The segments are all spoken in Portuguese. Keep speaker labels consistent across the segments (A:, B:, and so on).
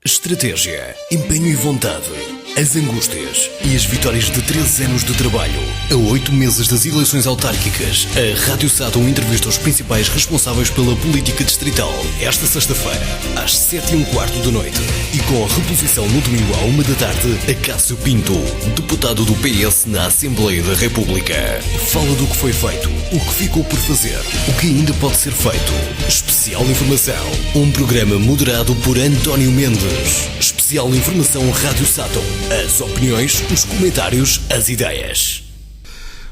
A: Estratégia, empenho e vontade, as angústias e as vitórias de 13 anos de trabalho. A 8 meses das eleições autárquicas, a Rádio Sátão entrevista os principais responsáveis pela política distrital. Esta sexta-feira, às 7h15 da noite. E com a reposição no domingo à 1 da tarde, Acácio Pinto, deputado do PS na Assembleia da República. Fala do que foi feito, o que ficou por fazer, o que ainda pode ser feito. Especial Informação, um programa moderado por António Mendes. Especial Informação Rádio Sátão. As opiniões, os comentários, as ideias.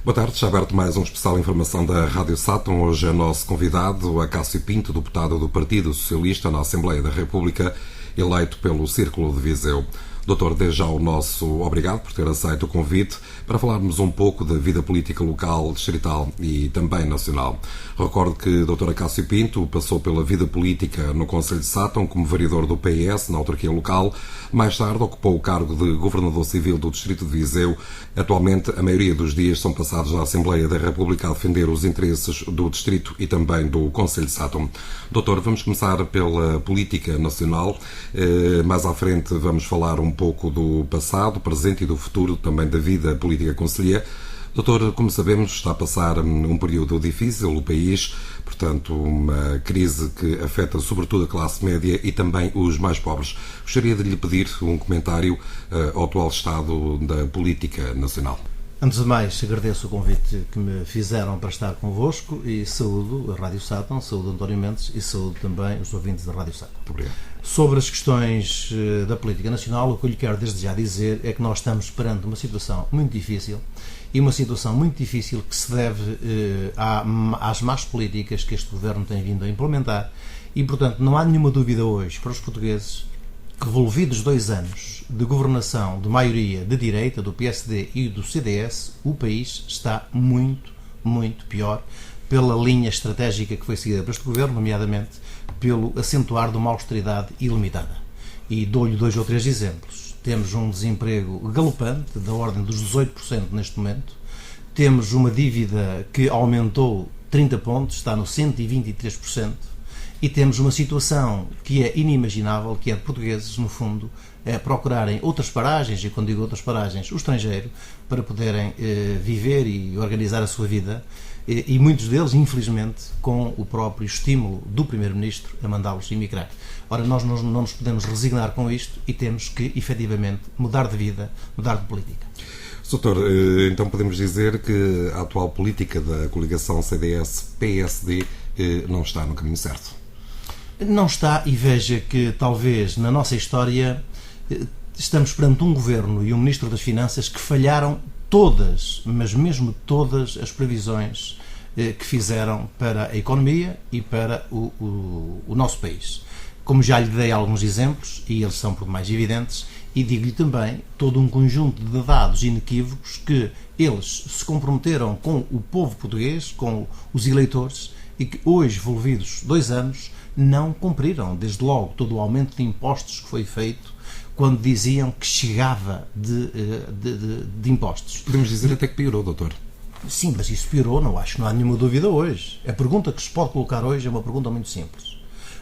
B: Boa tarde, já aberto mais um Especial Informação da Rádio Sátão. Hoje é nosso convidado Acácio Pinto, deputado do Partido Socialista na Assembleia da República, eleito pelo Círculo de Viseu. Doutor, desde já o nosso obrigado por ter aceito o convite para falarmos um pouco da vida política local, distrital e também nacional. Recordo que o Dr. Acácio Pinto passou pela vida política no Concelho de Sátão como vereador do PS na autarquia local. Mais tarde ocupou o cargo de Governador Civil do Distrito de Viseu. Atualmente, a maioria dos dias são passados na Assembleia da República a defender os interesses do Distrito e também do Concelho de Sátão. Doutor, vamos começar pela política nacional. Mais à frente vamos falar um pouco do passado, presente e do futuro também da vida política concelhia. Doutor, como sabemos, está a passar um período difícil o país, portanto, uma crise que afeta sobretudo a classe média e também os mais pobres. Gostaria de lhe pedir um comentário ao atual estado da política nacional.
C: Antes de mais, agradeço o convite que me fizeram para estar convosco e saúdo a Rádio Sátão, saúdo António Mendes e saúdo também os ouvintes da Rádio Sátão.
B: Muito obrigado.
C: Sobre as questões da política nacional, o que eu lhe quero desde já dizer é que nós estamos perante uma situação muito difícil e uma situação muito difícil que se deve às más políticas que este governo tem vindo a implementar e, portanto, não há nenhuma dúvida hoje para os portugueses que, envolvidos 2 anos de governação de maioria de direita, do PSD e do CDS, o país está muito, muito pior pela linha estratégica que foi seguida por este governo, nomeadamente pelo acentuar de uma austeridade ilimitada. E dou-lhe 2 ou 3 exemplos. Temos um desemprego galopante, da ordem dos 18% neste momento. Temos uma dívida que aumentou 30 pontos, está no 123%. E temos uma situação que é inimaginável, que é de portugueses, no fundo, procurarem outras paragens, e quando digo outras paragens, o estrangeiro, para poderem viver e organizar a sua vida, e muitos deles, infelizmente, com o próprio estímulo do Primeiro-Ministro a mandá-los emigrar. Ora, nós não nos podemos resignar com isto e temos que, efetivamente, mudar de vida, mudar de política.
B: Doutor, então podemos dizer que a atual política da coligação CDS-PSD não está no caminho certo?
C: Não está, e veja que talvez na nossa história estamos perante um governo e um Ministro das Finanças que falharam todas, mas mesmo todas as previsões que fizeram para a economia e para o nosso país. Como já lhe dei alguns exemplos, e eles são por demais evidentes, e digo-lhe também todo um conjunto de dados inequívocos que eles se comprometeram com o povo português, com os eleitores, e que hoje, envolvidos 2 anos, não cumpriram, desde logo, todo o aumento de impostos que foi feito quando diziam que chegava de impostos.
B: Podemos dizer até que piorou, doutor.
C: Sim, mas isso piorou, não acho que não há nenhuma dúvida hoje. A pergunta que se pode colocar hoje é uma pergunta muito simples.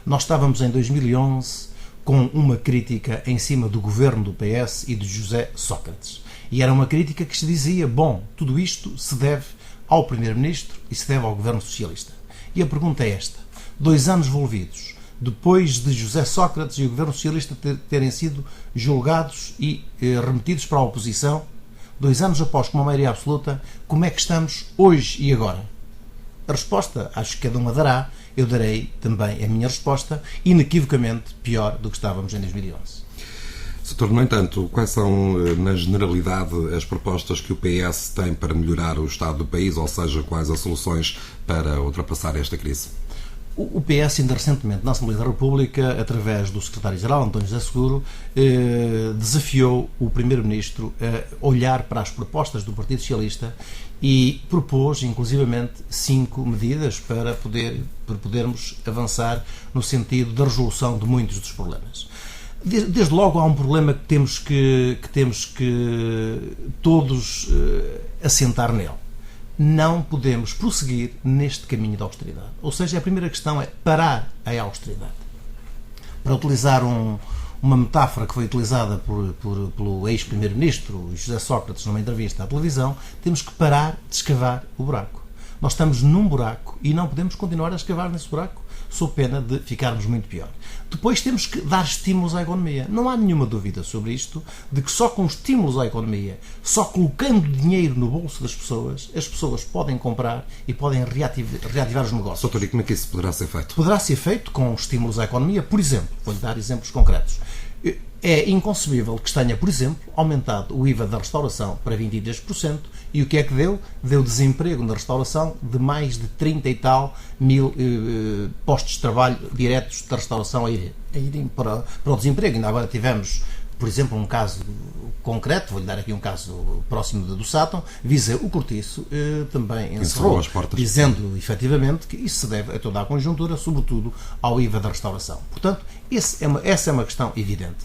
C: Nós estávamos em 2011 com uma crítica em cima do governo do PS e de José Sócrates. E era uma crítica que se dizia, bom, tudo isto se deve ao Primeiro-Ministro e se deve ao governo socialista. E a pergunta é esta. 2 anos envolvidos, depois de José Sócrates e o governo socialista terem sido julgados e remetidos para a oposição, 2 anos após com uma maioria absoluta, como é que estamos hoje e agora? A resposta, acho que cada um a dará, eu darei também a minha resposta, inequivocamente pior do que estávamos em 2011.
B: Doutor, no entanto, quais são, na generalidade, as propostas que o PS tem para melhorar o estado do país, ou seja, quais as soluções para ultrapassar esta crise?
C: O PS, ainda recentemente, na Assembleia da República, através do secretário-geral, António José Seguro, desafiou o Primeiro-Ministro a olhar para as propostas do Partido Socialista e propôs, inclusivamente, 5 medidas para podermos avançar no sentido da resolução de muitos dos problemas. Desde logo há um problema que temos que todos assentar nele. Não podemos prosseguir neste caminho da austeridade. Ou seja, a primeira questão é parar a austeridade. Para utilizar uma metáfora que foi utilizada pelo ex-primeiro-ministro José Sócrates numa entrevista à televisão, temos que parar de escavar o buraco. Nós estamos num buraco e não podemos continuar a escavar nesse buraco, sob pena de ficarmos muito pior. Depois temos que dar estímulos à economia. Não há nenhuma dúvida sobre isto, de que só com estímulos à economia, só colocando dinheiro no bolso das pessoas, as pessoas podem comprar e podem reativar os negócios.
B: Doutor, e como é que isso poderá ser feito?
C: Poderá ser feito com estímulos à economia, por exemplo, vou-lhe dar exemplos concretos. É inconcebível que se tenha, por exemplo, aumentado o IVA da restauração para 23%, e o que é que deu? Deu desemprego na restauração de mais de 30 e tal mil postos de trabalho diretos da restauração a irem para o desemprego. Ainda agora tivemos, por exemplo, um caso concreto, vou-lhe dar aqui um caso próximo do Sátão, Viseu, o Cortiço também encerrou
B: as portas,
C: dizendo efetivamente que isso se deve a toda a conjuntura, sobretudo ao IVA da restauração. Portanto, essa é uma questão evidente.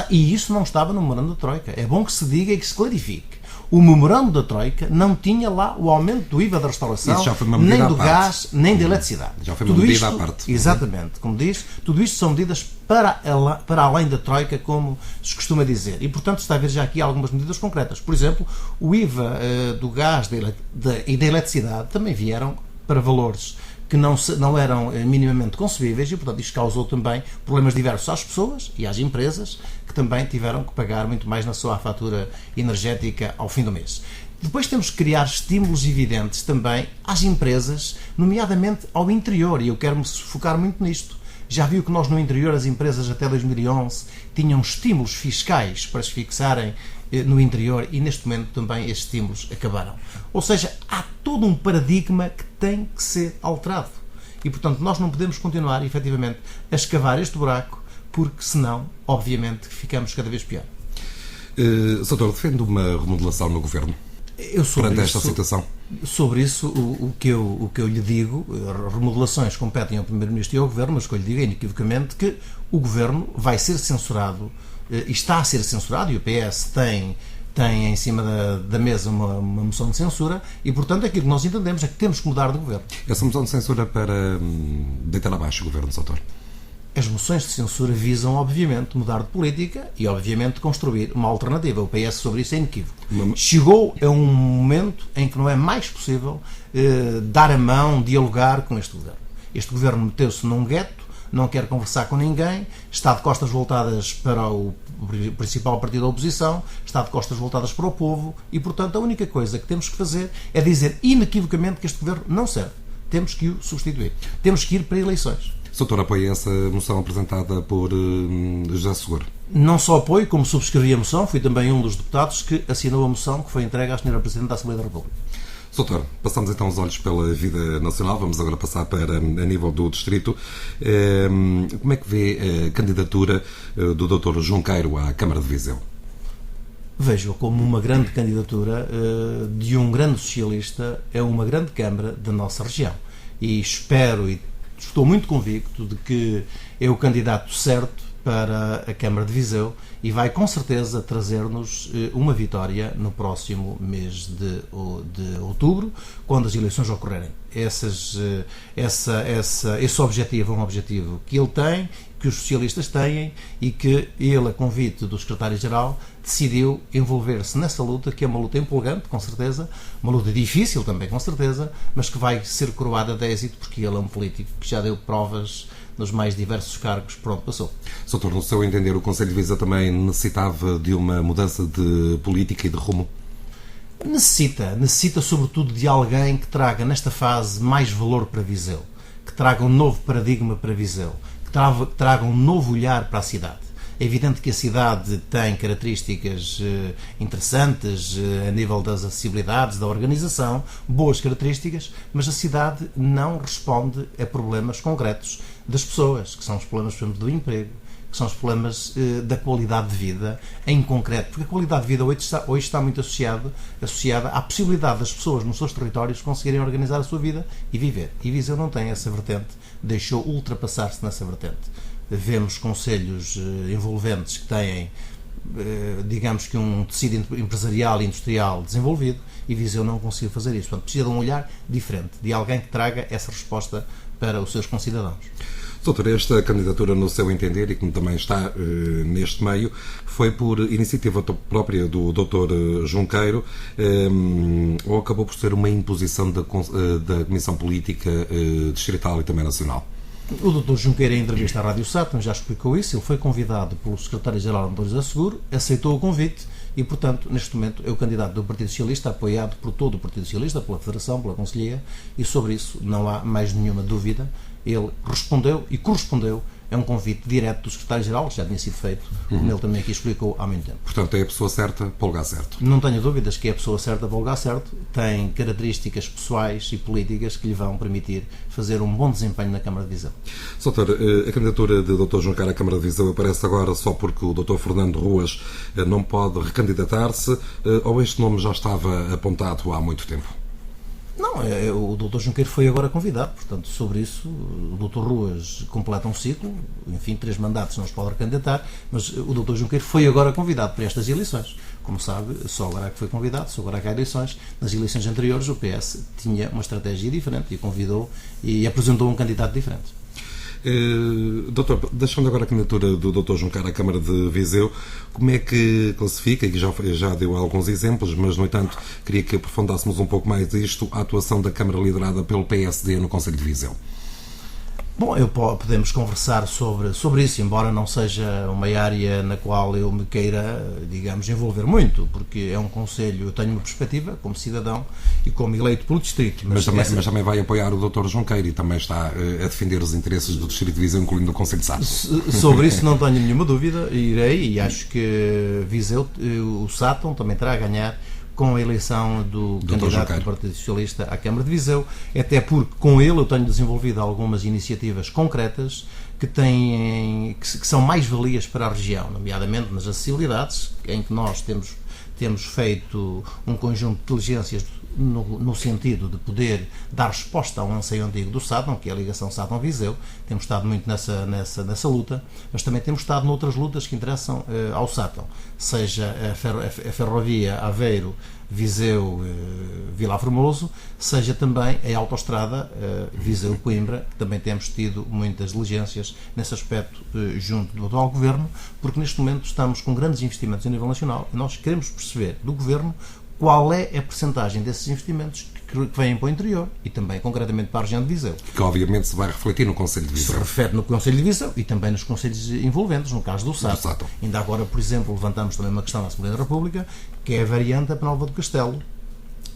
C: E isso não estava no memorando da Troika. É bom que se diga e que se clarifique. O memorando da Troika não tinha lá o aumento do IVA da restauração, nem do gás, nem da eletricidade.
B: Já foi uma medida à parte.
C: Exatamente, como diz, tudo isto são medidas para além da Troika, como se costuma dizer. E, portanto, está a haver já aqui algumas medidas concretas. Por exemplo, o IVA do gás e da eletricidade também vieram para valores que não eram minimamente concebíveis e, portanto, isto causou também problemas diversos às pessoas e às empresas, que também tiveram que pagar muito mais na sua fatura energética ao fim do mês. Depois temos que criar estímulos evidentes também às empresas, nomeadamente ao interior, e eu quero me focar muito nisto. Já viu que nós no interior, as empresas até 2011 tinham estímulos fiscais para se fixarem no interior, e neste momento também estes estímulos acabaram. Ou seja, há todo um paradigma que tem que ser alterado. E, portanto, nós não podemos continuar, efetivamente, a escavar este buraco, porque senão, obviamente, ficamos cada vez pior.
B: Doutor, defende uma remodelação no Governo perante esta situação?
C: Sobre isso, o que eu lhe digo, remodelações competem ao Primeiro-Ministro e ao Governo, mas o que eu lhe digo é inequivocamente que o Governo vai ser censurado, e está a ser censurado, e o PS tem em cima da mesa uma moção de censura, e, portanto, aquilo que nós entendemos é que temos que mudar de Governo.
B: Essa moção de censura para deitar abaixo o Governo, doutor?
C: As moções de censura visam, obviamente, mudar de política e, obviamente, construir uma alternativa. O PS sobre isso é inequívoco. Chegou a um momento em que não é mais possível dar a mão, dialogar com este Governo. Este Governo meteu-se num gueto, não quer conversar com ninguém, está de costas voltadas para o principal partido da oposição, está de costas voltadas para o povo e, portanto, a única coisa que temos que fazer é dizer inequivocamente que este Governo não serve. Temos que o substituir. Temos que ir para eleições.
B: O doutor apoia essa moção apresentada por José Seguro?
C: Não só apoio, como subscrevi a moção, fui também um dos deputados que assinou a moção que foi entregue à Sra. Presidente da Assembleia da República.
B: Doutor, passamos então os olhos pela vida nacional, vamos agora passar para a nível do Distrito. Como é que vê a candidatura do Dr. Junqueiro à Câmara de Viseu?
C: Vejo-a como uma grande candidatura de um grande socialista a uma grande Câmara da nossa região. E espero e estou muito convicto de que é o candidato certo para a Câmara de Viseu e vai com certeza trazer-nos uma vitória no próximo mês de outubro, quando as eleições ocorrerem. Esse objetivo é um objetivo que ele tem, que os socialistas têm e que ele, a convite do secretário-geral, decidiu envolver-se nessa luta, que é uma luta empolgante, com certeza, uma luta difícil também, com certeza, mas que vai ser coroada de êxito, porque ele é um político que já deu provas nos mais diversos cargos por onde passou.
B: Doutor, no seu entender, o Conselho de Viseu também necessitava de uma mudança de política e de rumo? Necessita sobretudo de alguém que traga nesta fase mais valor para Viseu, que traga um novo paradigma para Viseu, que traga um novo olhar para a cidade. É evidente que a cidade tem características interessantes a nível das acessibilidades, da organização, boas características, mas a cidade não responde a problemas concretos das pessoas, que são os problemas, por exemplo, do emprego, que são os problemas da qualidade de vida em concreto, porque a qualidade de vida hoje está muito associada à possibilidade das pessoas nos seus territórios conseguirem organizar a sua vida e viver. E Viseu não tem essa vertente, deixou ultrapassar-se nessa vertente. Vemos conselhos envolventes que têm, digamos que um tecido empresarial e industrial desenvolvido, e Viseu não conseguiu fazer isso. Portanto, precisa de um olhar diferente, de alguém que traga essa resposta para os seus concidadãos. Doutor, esta candidatura, no seu entender, e como também está neste meio, foi por iniciativa própria do Dr. Junqueiro, ou acabou por ser uma imposição da Comissão Política Distrital e também nacional?
C: O Dr. Junqueiro, em entrevista à Rádio Sátão, já explicou isso. Ele foi convidado pelo secretário-geral António José Seguro, aceitou o convite e, portanto, neste momento é o candidato do Partido Socialista, apoiado por todo o Partido Socialista, pela Federação, pela Conselhia, e sobre isso não há mais nenhuma dúvida. Ele respondeu e correspondeu a um convite direto do secretário-geral, que já tinha sido feito, como ele também aqui explicou há muito tempo.
B: Portanto, é a pessoa certa para o lugar certo.
C: Não tenho dúvidas que é a pessoa certa para o lugar certo, tem características pessoais e políticas que lhe vão permitir fazer um bom desempenho na Câmara de Viseu.
B: Doutor, a candidatura de Dr. Junqueiro à Câmara de Viseu aparece agora só porque o Dr. Fernando Ruas não pode recandidatar-se, ou este nome já estava apontado há muito tempo?
C: Não, o Dr. Junqueiro foi agora convidado, portanto, sobre isso, o Dr. Ruas completa um ciclo, enfim, 3 mandatos não se pode recandidatar, mas o Dr. Junqueiro foi agora convidado para estas eleições. Como sabe, só agora é que foi convidado, só agora é que há eleições. Nas eleições anteriores, o PS tinha uma estratégia diferente e convidou e apresentou um candidato diferente.
B: Doutor, deixando agora a candidatura do Dr. Junqueiro à Câmara de Viseu, como é que classifica, e já deu alguns exemplos, mas no entanto queria que aprofundássemos um pouco mais isto, a atuação da Câmara liderada pelo PSD no Conselho de Viseu?
C: Bom, podemos conversar sobre isso, embora não seja uma área na qual eu me queira, digamos, envolver muito, porque é um conselho, eu tenho uma perspectiva como cidadão e como eleito pelo distrito.
B: Mas também vai apoiar o Dr. Junqueiro e também está a defender os interesses do distrito de Viseu, incluindo o Conselho de Sátão.
C: Sobre isso não tenho nenhuma dúvida, irei, e acho que Viseu, o Sátão também terá a ganhar com a eleição do candidato do Partido Socialista à Câmara de Viseu, até porque com ele eu tenho desenvolvido algumas iniciativas concretas que são mais-valias para a região, nomeadamente nas acessibilidades, em que nós temos feito um conjunto de diligências no sentido de poder dar resposta a um anseio antigo do Sátão, que é a ligação Sátão-Viseu. Temos estado muito nessa luta, mas também temos estado noutras lutas que interessam ao Sátão, seja a ferrovia Aveiro, Viseu, Vila Formoso, seja também a autoestrada Viseu-Coimbra, que também temos tido muitas diligências nesse aspecto junto do atual Governo, porque neste momento estamos com grandes investimentos a nível nacional e nós queremos perceber do Governo qual é a percentagem desses investimentos que vêm para o interior e também concretamente para a região de Viseu.
B: Que obviamente se vai refletir no Conselho de Viseu.
C: Se reflete no Conselho de Viseu e também nos conselhos envolventes, no caso do Sátão. Ainda agora, por exemplo, levantamos também uma questão na Assembleia da República, que é a variante da Penalva do Castelo,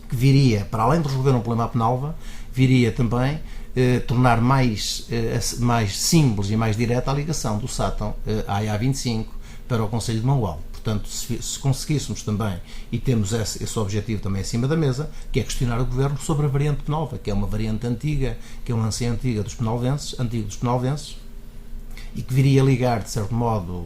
C: que viria, para além de resolver um problema à Penalva, viria também tornar mais simples e mais direta a ligação do Sátão à A25 para o Conselho de Mangualde. Portanto, se conseguíssemos também, e temos esse objetivo também acima da mesa, que é questionar o Governo sobre a variante Penalva, que é uma variante antiga, que é uma anseio antigo dos penalvenses, e que viria a ligar, de certo modo,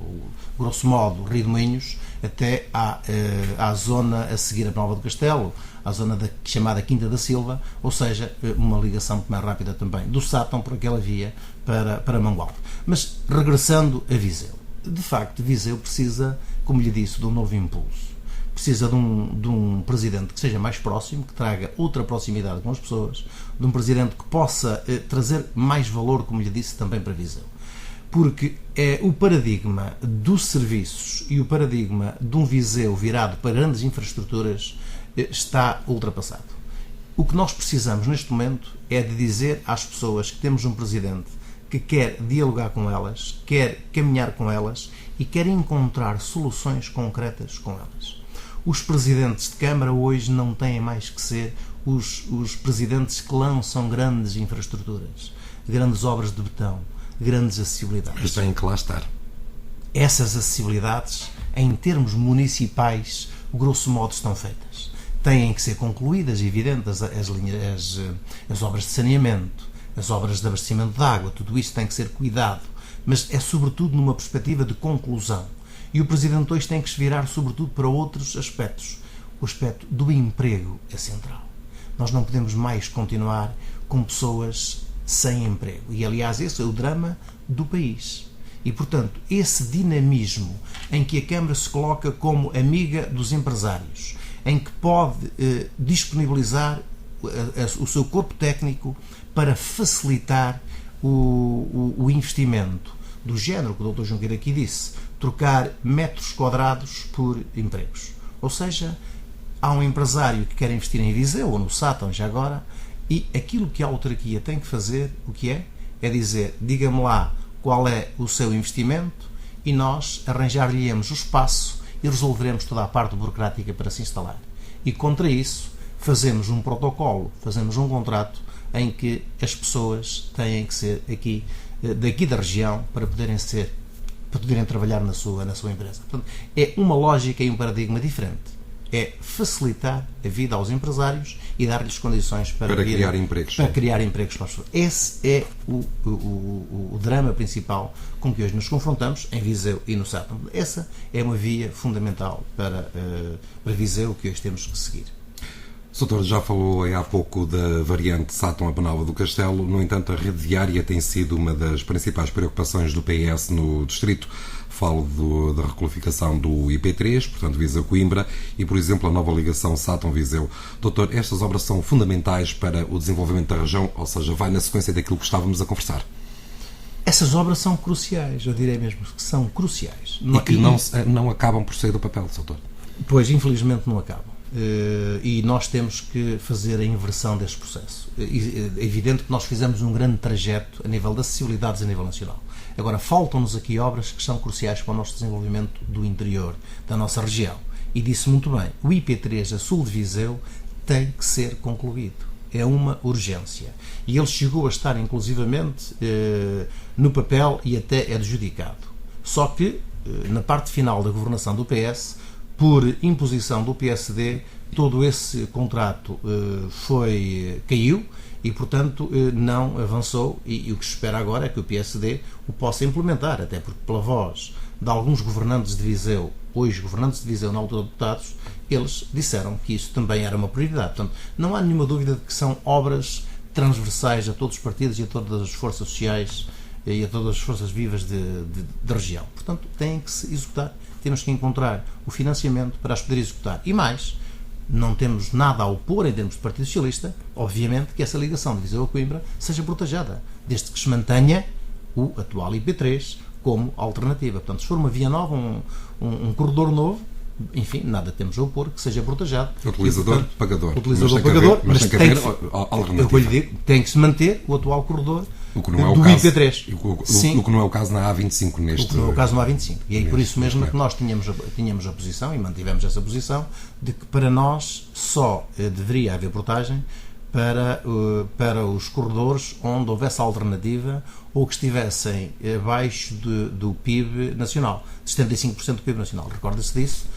C: grosso modo, Rio de Moinhos, até à zona a seguir a Penalva do Castelo, à zona chamada Quinta da Silva, ou seja, uma ligação muito mais rápida também do Sátão por aquela via para Mangualde. Mas, regressando a Viseu, de facto, Viseu precisa, como lhe disse, de um novo impulso. Precisa de um presidente que seja mais próximo, que traga outra proximidade com as pessoas, de um presidente que possa trazer mais valor, como lhe disse, também para Viseu. Porque o paradigma dos serviços e o paradigma de um Viseu virado para grandes infraestruturas está ultrapassado. O que nós precisamos neste momento é de dizer às pessoas que temos um presidente que quer dialogar com elas, quer caminhar com elas e quer encontrar soluções concretas com elas. Os presidentes de Câmara hoje não têm mais que ser os presidentes que lançam grandes infraestruturas, grandes obras de betão, grandes acessibilidades.
B: Mas têm que lá estar.
C: Essas acessibilidades, em termos municipais, grosso modo estão feitas. Têm que ser concluídas, evidentes, as obras de saneamento, as obras de abastecimento de água, tudo isso tem que ser cuidado, mas é sobretudo numa perspectiva de conclusão. E o Presidente hoje tem que se virar sobretudo para outros aspectos. O aspecto do emprego é central. Nós não podemos mais continuar com pessoas sem emprego. E, aliás, esse é o drama do país. E, portanto, esse dinamismo em que a Câmara se coloca como amiga dos empresários, em que pode disponibilizar o seu corpo técnico para facilitar o investimento do género que o Dr. Junqueira aqui disse, trocar metros quadrados por empregos. Ou seja, há um empresário que quer investir em Viseu ou no Sátão já agora, e aquilo que a autarquia tem que fazer, o que é? É dizer, diga-me lá qual é o seu investimento e nós arranjar-lhe-emos o espaço e resolveremos toda a parte burocrática para se instalar. E contra isso, fazemos um protocolo, fazemos um contrato em que as pessoas têm que ser daqui da região para poderem trabalhar na sua empresa. Portanto, é uma lógica e um paradigma diferente. É facilitar a vida aos empresários e dar-lhes condições para
B: criar empregos.
C: Para criar empregos para as pessoas. Esse é o drama principal com que hoje nos confrontamos em Viseu e no Sátão. Essa é uma via fundamental para Viseu que hoje temos que seguir.
B: O Soutor já falou há pouco da variante Sátão a Penalva do Castelo. No entanto, a rede viária tem sido uma das principais preocupações do PS no distrito. Falo da requalificação do IP3, portanto Viseu-Coimbra, e, por exemplo, a nova ligação Sátão-Viseu. Doutor, estas obras são fundamentais para o desenvolvimento da região, ou seja, vai na sequência daquilo que estávamos a conversar?
C: Essas obras são cruciais, eu direi mesmo que são cruciais.
B: E que não acabam por sair do papel, Doutor?
C: Pois, infelizmente não acabam. E nós temos que fazer a inversão deste processo. É evidente que nós fizemos um grande trajeto a nível de acessibilidades a nível nacional. Agora, faltam-nos aqui obras que são cruciais para o nosso desenvolvimento do interior, da nossa região. E disse muito bem, o IP3 a sul de Viseu tem que ser concluído. É uma urgência. E ele chegou a estar, inclusivamente, no papel e até é adjudicado. Só que, na parte final da governação do PS, por imposição do PSD, todo esse contrato caiu e, portanto, não avançou, e o que se espera agora é que o PSD o possa implementar, até porque, pela voz de alguns governantes de Viseu, hoje governantes de Viseu na altura de deputados, eles disseram que isso também era uma prioridade. Portanto, não há nenhuma dúvida de que são obras transversais a todos os partidos e a todas as forças sociais e a todas as forças vivas da região. Portanto, têm que se executar. Temos que encontrar o financiamento para as poder executar. E mais, não temos nada a opor em termos de Partido Socialista, obviamente, que essa ligação de Viseu a Coimbra seja protegida, desde que se mantenha o atual IP3 como alternativa. Portanto, se for uma via nova, um corredor novo, enfim, nada temos a opor que seja protegido.
B: Utilizador-pagador.
C: Utilizador-pagador,
B: mas tem que haver alternativa.
C: Eu lhe digo, tem que se manter o atual corredor
B: o que não é
C: do
B: o caso,
C: IP3.
B: O que não é o caso na A25 neste...
C: O que não é o caso na A25. E é por isso mesmo que nós tínhamos a posição, e mantivemos essa posição, de que para nós só deveria haver portagem para os corredores onde houvesse alternativa ou que estivessem abaixo do PIB nacional, de 75% do PIB nacional. Recorda-se disso?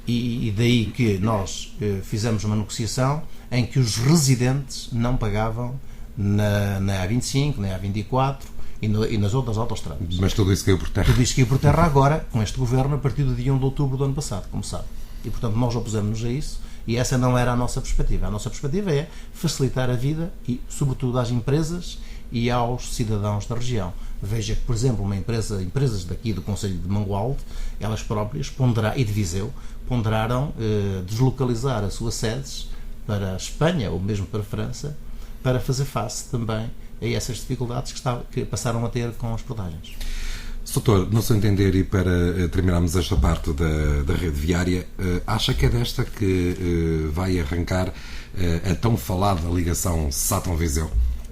C: E daí que nós fizemos uma negociação em que os residentes não pagavam na A25, na A24 e nas outras autostradas.
B: Mas tudo isso caiu por terra.
C: Tudo isso caiu por terra agora, com este governo, a partir do dia 1 de outubro do ano passado, como sabe. E, portanto, nós opusemos-nos a isso e essa não era a nossa perspectiva. A nossa perspectiva é facilitar a vida e, sobretudo, às empresas e aos cidadãos da região. Veja que, por exemplo, empresas daqui do Concelho de Mangualde, elas próprias e de Viseu, ponderaram deslocalizar as suas sedes para a Espanha ou mesmo para a França, para fazer face também a essas dificuldades que passaram a ter com as portagens.
B: Doutor, no seu entender, e para terminarmos esta parte da rede viária, acha que é desta que vai arrancar a tão falada ligação Sátão-Viseu?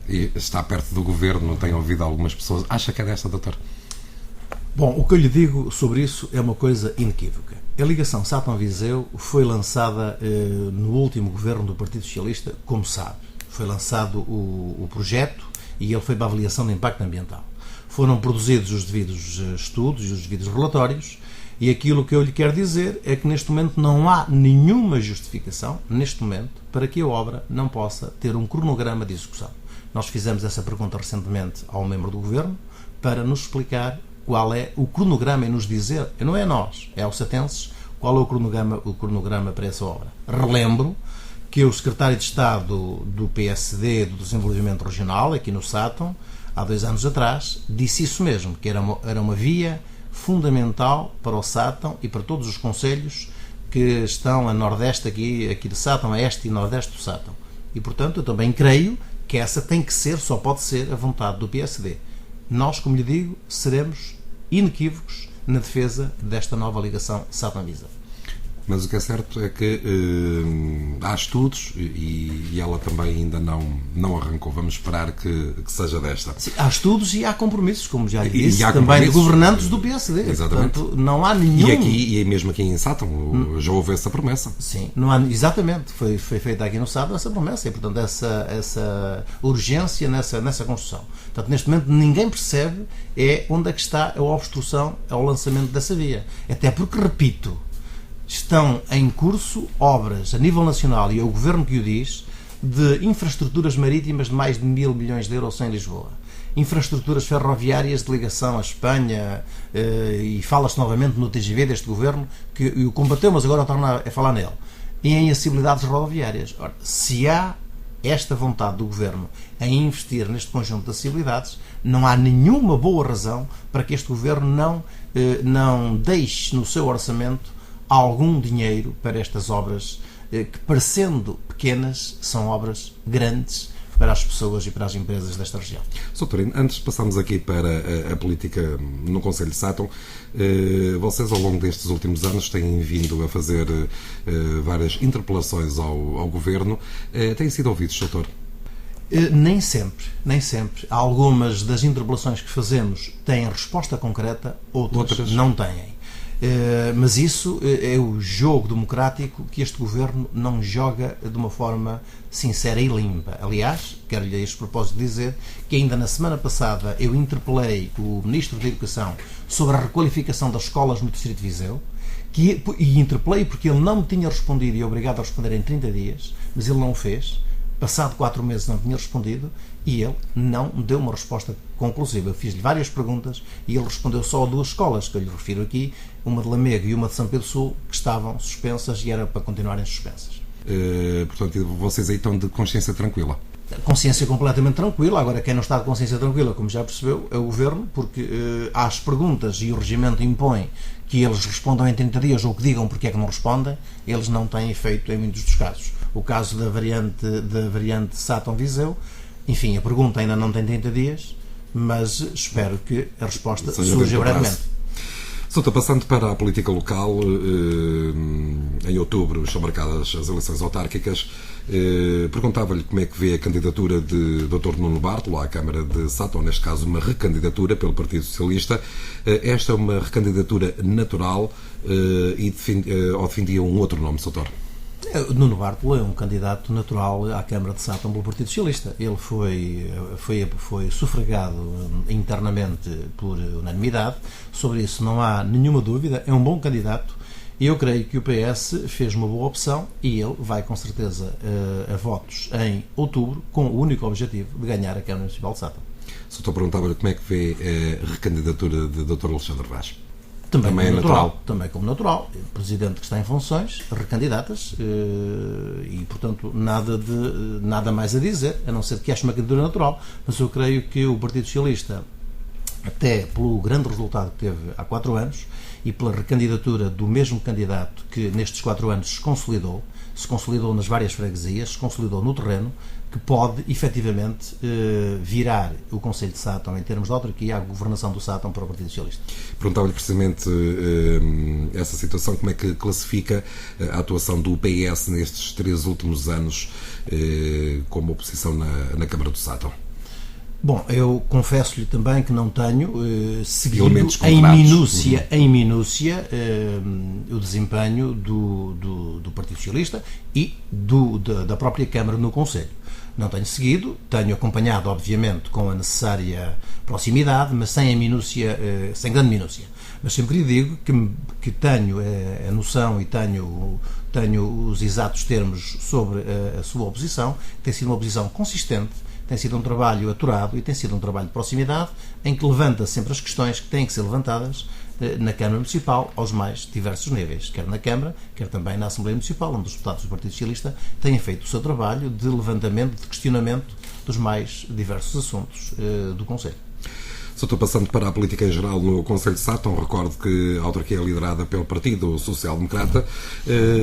B: E está perto do governo, tem ouvido algumas pessoas. Acha que é desta, doutor?
C: Bom, o que eu lhe digo sobre isso é uma coisa inequívoca. A ligação Sátão-Viseu foi lançada no último governo do Partido Socialista, como sabe. Foi lançado o projeto e ele foi para a avaliação de impacto ambiental. Foram produzidos os devidos estudos e os devidos relatórios e aquilo que eu lhe quero dizer é que neste momento não há nenhuma justificação, neste momento, para que a obra não possa ter um cronograma de execução. Nós fizemos essa pergunta recentemente ao membro do Governo para nos explicar qual é o cronograma e nos dizer, não é a nós, é aos satenses, qual é o cronograma para essa obra. Relembro que o secretário de Estado do PSD, do Desenvolvimento Regional, aqui no Sátão, há 2 anos atrás, disse isso mesmo, que era uma via fundamental para o Sátão e para todos os concelhos que estão a nordeste aqui de Sátão, a este e nordeste do Sátão. E, portanto, eu também creio que essa tem que ser, só pode ser, a vontade do PSD. Nós, como lhe digo, seremos inequívocos na defesa desta nova ligação Sátão-Viseu.
B: Mas o que é certo é que há estudos e ela também ainda não arrancou. Vamos esperar que seja desta.
C: Sim, há estudos e há compromissos, como já lhe disse,
B: há
C: também de governantes do PSD.
B: Exatamente.
C: Portanto, não há nenhum...
B: E mesmo aqui em Sátão já houve essa promessa.
C: Sim, não há, exatamente. Foi feita aqui no Sátão essa promessa e, portanto, essa urgência nessa construção. Portanto, neste momento, ninguém percebe onde é que está a obstrução ao lançamento dessa via. Até porque, repito, estão em curso obras a nível nacional, e é o Governo que o diz, de infraestruturas marítimas de mais de 1.000 milhões de euros em Lisboa. Infraestruturas ferroviárias de ligação à Espanha, e fala-se novamente no TGV deste Governo, que o combateu, mas agora torna a falar nele. E em acessibilidades rodoviárias. Ora, se há esta vontade do Governo em investir neste conjunto de acessibilidades, não há nenhuma boa razão para que este Governo não deixe no seu orçamento algum dinheiro para estas obras que, parecendo pequenas, são obras grandes para as pessoas e para as empresas desta região.
B: Sr. Torino, antes de passarmos aqui para a política no Conselho de Sátão, vocês ao longo destes últimos anos têm vindo a fazer várias interpelações ao Governo. Têm sido ouvidos, Dr.?
C: Nem sempre. Algumas das interpelações que fazemos têm resposta concreta, outras não têm. Mas isso é o jogo democrático que este Governo não joga de uma forma sincera e limpa. Aliás, quero-lhe a este propósito dizer que ainda na semana passada eu interpelei o Ministro da Educação sobre a requalificação das escolas no Distrito de Viseu, e interpelei porque ele não me tinha respondido e obrigado a responder em 30 dias, mas ele não o fez. Passado 4 meses não tinha respondido e ele não deu uma resposta conclusiva. Eu fiz-lhe várias perguntas e ele respondeu só a 2 escolas, que eu lhe refiro aqui, uma de Lamego e uma de São Pedro Sul, que estavam suspensas e era para continuarem suspensas.
B: Portanto, vocês aí estão de consciência tranquila?
C: Consciência completamente tranquila. Agora, quem não está de consciência tranquila, como já percebeu, é o Governo, porque às perguntas e o regimento impõe que eles respondam em 30 dias ou que digam porque é que não respondem, eles não têm efeito em muitos dos casos. O caso da variante Sátão-Viseu, enfim, a pergunta ainda não tem 30 dias, mas espero que a resposta surja brevemente.
B: Só passando para a política local, em outubro estão marcadas as eleições autárquicas. Perguntava-lhe como é que vê a candidatura de Dr. Nuno Bartolo à Câmara de Sátão, neste caso uma recandidatura pelo Partido Socialista. Esta é uma recandidatura natural ou defendia um outro nome, Sr.
C: Nuno Bartolo é um candidato natural à Câmara de Sátão pelo Partido Socialista. Ele foi sufragado internamente por unanimidade. Sobre isso não há nenhuma dúvida. É um bom candidato e eu creio que o PS fez uma boa opção e ele vai com certeza a votos em outubro com o único objetivo de ganhar a Câmara Municipal de Sátão.
B: Só perguntava-lhe como é que vê a recandidatura de Dr. Alexandre Vaz.
C: Também é natural. Também como natural. O Presidente que está em funções, recandidatas, e, portanto, nada mais a dizer, a não ser que ache uma candidatura natural. Mas eu creio que o Partido Socialista, até pelo grande resultado que teve há 4 anos, e pela recandidatura do mesmo candidato que nestes 4 anos se consolidou nas várias freguesias, se consolidou no terreno, que pode, efetivamente, virar o Conselho de Sátão, em termos de autarquia, a governação do Sátão para o Partido Socialista.
B: Perguntava-lhe precisamente essa situação, como é que classifica a atuação do PS nestes 3 últimos anos como oposição na Câmara do Sátão?
C: Bom, eu confesso-lhe também que não tenho seguido em minúcia o desempenho do Partido Socialista e da própria Câmara no Conselho. Não tenho seguido, tenho acompanhado, obviamente, com a necessária proximidade, mas sem grande minúcia. Mas sempre lhe digo que tenho a noção e tenho os exatos termos sobre a sua oposição. Tem sido uma oposição consistente, tem sido um trabalho aturado e tem sido um trabalho de proximidade em que levanta sempre as questões que têm que ser levantadas na Câmara Municipal aos mais diversos níveis, quer na Câmara, quer também na Assembleia Municipal, onde os deputados do Partido Socialista têm feito o seu trabalho de levantamento, de questionamento dos mais diversos assuntos do Conselho.
B: Só estou passando para a política em geral no Conselho de Sátão. Recordo que a autarquia é liderada pelo Partido Social Democrata.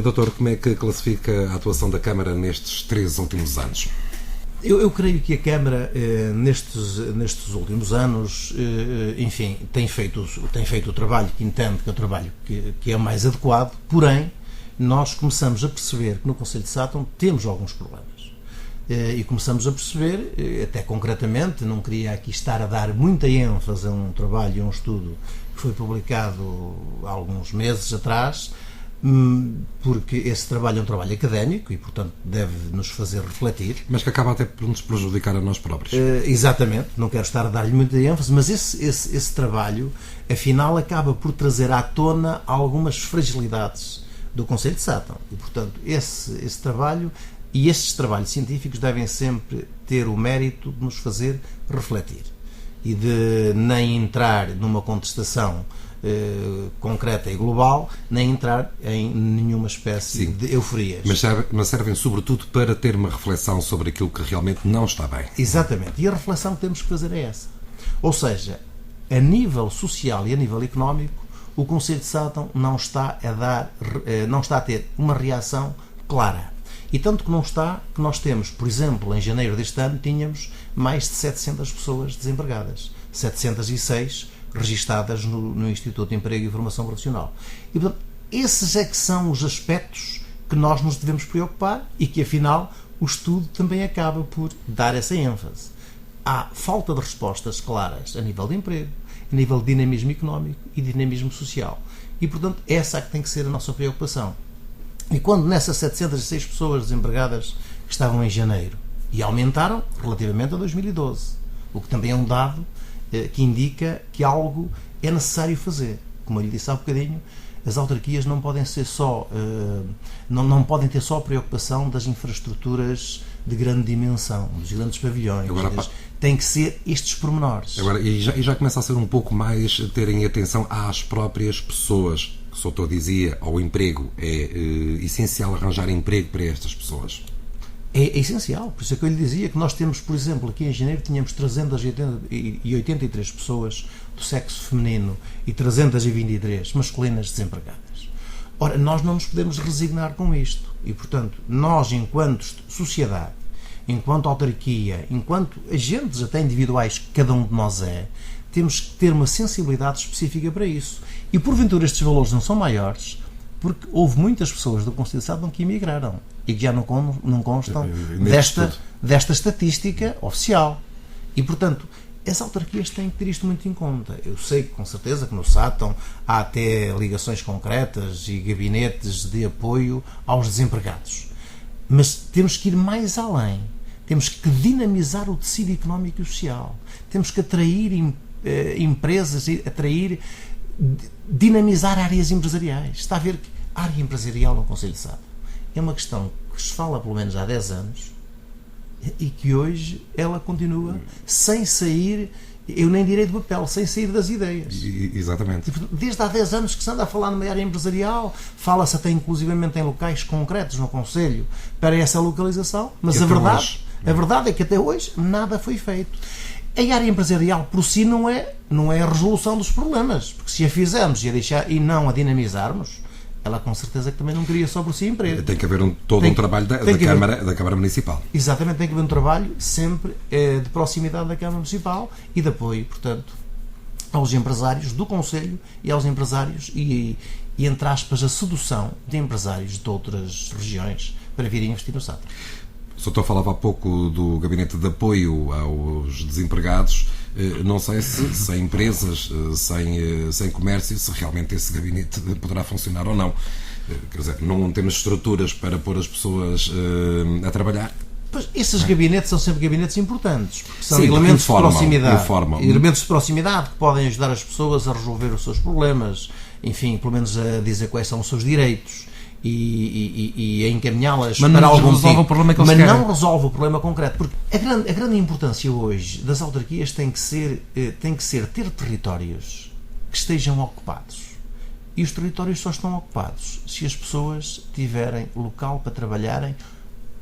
B: Doutor, como é que classifica a atuação da Câmara nestes 3 últimos anos?
C: Eu creio que a Câmara, nestes últimos anos, enfim, tem feito o trabalho que entende que é o trabalho que é o mais adequado, porém, nós começamos a perceber que no Concelho de Sátão temos alguns problemas. E começamos a perceber, até concretamente, não queria aqui estar a dar muita ênfase a um trabalho e a um estudo que foi publicado há alguns meses atrás, porque esse trabalho é um trabalho académico e, portanto, deve nos fazer refletir.
B: Mas que acaba até por nos prejudicar a nós próprios.
C: Exatamente, não quero estar a dar-lhe muita ênfase, mas esse trabalho, afinal, acaba por trazer à tona algumas fragilidades do Concelho de Sátão. E, portanto, esse trabalho e estes trabalhos científicos devem sempre ter o mérito de nos fazer refletir e de nem entrar numa contestação concreta e global, nem entrar em nenhuma espécie de euforias.
B: Mas servem sobretudo para ter uma reflexão sobre aquilo que realmente não está bem.
C: Exatamente. E a reflexão que temos que fazer é essa. Ou seja, a nível social e a nível económico, o Concelho de Sátão não está a ter uma reação clara. E tanto que não está, que nós temos, por exemplo, em janeiro deste ano, tínhamos mais de 700 pessoas desempregadas. 706 registadas no Instituto de Emprego e Formação Profissional. E, portanto, esses é que são os aspectos que nós nos devemos preocupar e que, afinal, o estudo também acaba por dar essa ênfase. Há falta de respostas claras a nível de emprego, a nível de dinamismo económico e dinamismo social. E, portanto, essa é que tem que ser a nossa preocupação. E quando nessas 706 pessoas desempregadas que estavam em janeiro, e aumentaram relativamente a 2012, o que também é um dado que indica que algo é necessário fazer. Como eu lhe disse há bocadinho, as autarquias não podem ser só não podem ter só a preocupação das infraestruturas de grande dimensão, dos grandes pavilhões. Tem que ser estes pormenores.
B: Agora, e já começa a ser um pouco mais terem atenção às próprias pessoas. O Soutor dizia, ao emprego, é essencial arranjar emprego para estas pessoas.
C: É essencial, por isso é que eu lhe dizia que nós temos, por exemplo, aqui em janeiro tínhamos 383 pessoas do sexo feminino e 323 masculinas desempregadas. Ora, nós não nos podemos resignar com isto e, portanto, nós, enquanto sociedade, enquanto autarquia, enquanto agentes até individuais que cada um de nós temos que ter uma sensibilidade específica para isso. E, porventura, estes valores não são maiores porque houve muitas pessoas do Concelho de Sátão que emigraram e que já não constam desta estatística oficial. E, portanto, as autarquias têm que ter isto muito em conta. Eu sei que, com certeza, que no Sátão há até ligações concretas e gabinetes de apoio aos desempregados. Mas temos que ir mais além. Temos que dinamizar o tecido económico e social. Temos que atrair empresas, dinamizar áreas empresariais. Está a ver que a área empresarial no Concelho de Sátão é uma questão que se fala pelo menos há 10 anos e que hoje ela continua sem sair, eu nem direi do papel, sem sair das ideias.
B: Exatamente.
C: Desde há 10 anos que se anda a falar numa área empresarial, fala-se até inclusivamente em locais concretos no Concelho para essa localização, mas a verdade é que até hoje nada foi feito. A área empresarial por si não é a resolução dos problemas, porque se a fizermos e não a dinamizarmos, ela com certeza que também não cria só por si emprego.
B: Tem que haver todo um trabalho da Câmara Municipal.
C: Exatamente, tem que haver um trabalho sempre de proximidade da Câmara Municipal e de apoio, portanto, aos empresários do Concelho e aos empresários e entre aspas, a sedução de empresários de outras regiões para virem investir no Sátão.
B: O Soutor falava há pouco do gabinete de apoio aos desempregados. Não sei se sem empresas, sem comércio, se realmente esse gabinete poderá funcionar ou não. Quer dizer, não temos estruturas para pôr as pessoas a trabalhar.
C: Pois, esses gabinetes são sempre gabinetes importantes, porque são elementos de proximidade. Elementos de proximidade que podem ajudar as pessoas a resolver os seus problemas, enfim, pelo menos a dizer quais são os seus direitos. E a encaminhá-las para algum tipo, mas não resolve o problema concreto, porque a grande importância hoje das autarquias tem que ser ter territórios que estejam ocupados, e os territórios só estão ocupados se as pessoas tiverem local para trabalharem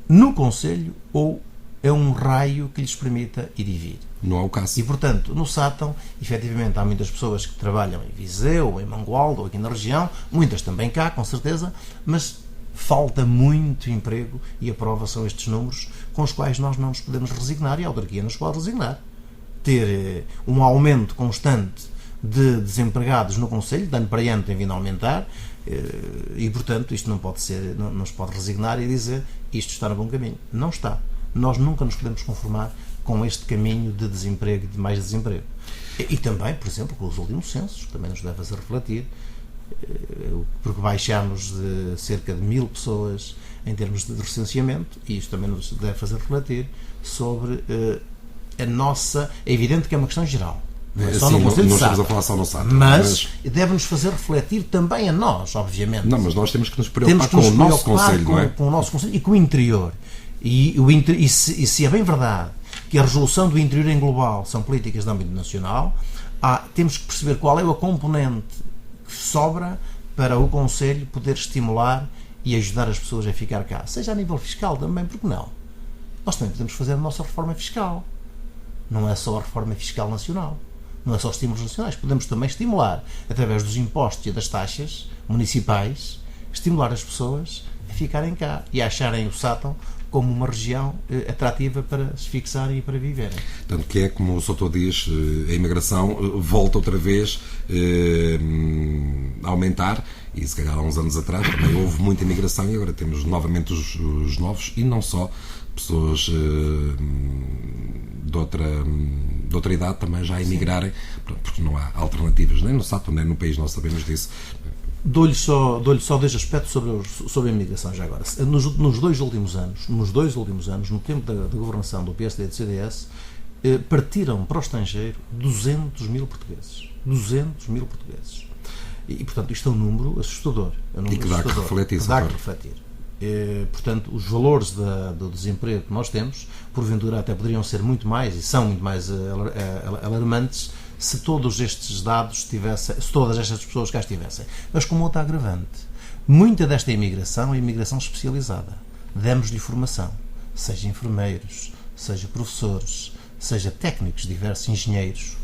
C: no Concelho ou a um raio que lhes permita ir e vir.
B: Não é o caso.
C: E, portanto, no Sátão, efetivamente, há muitas pessoas que trabalham em Viseu, em Mangualde, ou aqui na região, muitas também cá, com certeza, mas falta muito emprego e a prova são estes números com os quais nós não nos podemos resignar e a autarquia não se pode resignar. Ter um aumento constante de desempregados no concelho, de ano para ano tem vindo a aumentar, e portanto isto não pode ser, não se pode resignar e dizer isto está no bom caminho. Não está. Nós nunca nos podemos conformar com este caminho de desemprego e de mais desemprego. E também, por exemplo, com os últimos censos, também nos deve fazer refletir, porque baixámos de cerca de 1000 pessoas em termos de recenseamento, e isto também nos deve fazer refletir sobre a nossa... É evidente que é uma questão geral. Não é só no Conselho de Sátão,
B: a falar só no Sátão,
C: mas deve-nos fazer refletir também a nós, obviamente.
B: Não, mas nós temos que nos preocupar com o nosso Conselho, não é?
C: Com o nosso Conselho e com o interior. E se é bem verdade que a resolução do interior em global são políticas de âmbito nacional, temos que perceber qual é a componente que sobra para o Conselho poder estimular e ajudar as pessoas a ficar cá. Seja a nível fiscal também, porque não? Nós também podemos fazer a nossa reforma fiscal. Não é só a reforma fiscal nacional. Não é só estímulos nacionais. Podemos também estimular, através dos impostos e das taxas municipais, estimular as pessoas a ficarem cá e a acharem o Sátão como uma região atrativa para se fixarem e para viverem.
B: Tanto que é, como o Soutor diz, a imigração volta outra vez a aumentar, e se calhar há uns anos atrás também houve muita imigração e agora temos novamente os novos, e não só, pessoas de outra idade também já a emigrarem, porque não há alternativas, nem no Sátão, nem no país, nós sabemos disso.
C: Dou-lhe só dois aspectos sobre a imigração já agora. Nos dois últimos anos, no tempo da governação do PSD e do CDS, partiram para o estrangeiro 200 mil portugueses. 200 mil portugueses. E, portanto, isto é um número assustador.
B: E que dá que refletir.
C: Portanto, os valores do desemprego que nós temos, porventura até poderiam ser muito mais, e são muito mais alarmantes, se todos estes dados se todas estas pessoas cá estivessem. Mas com outra agravante, muita desta imigração é imigração especializada. Demos-lhe formação, seja enfermeiros, seja professores, seja técnicos diversos, engenheiros,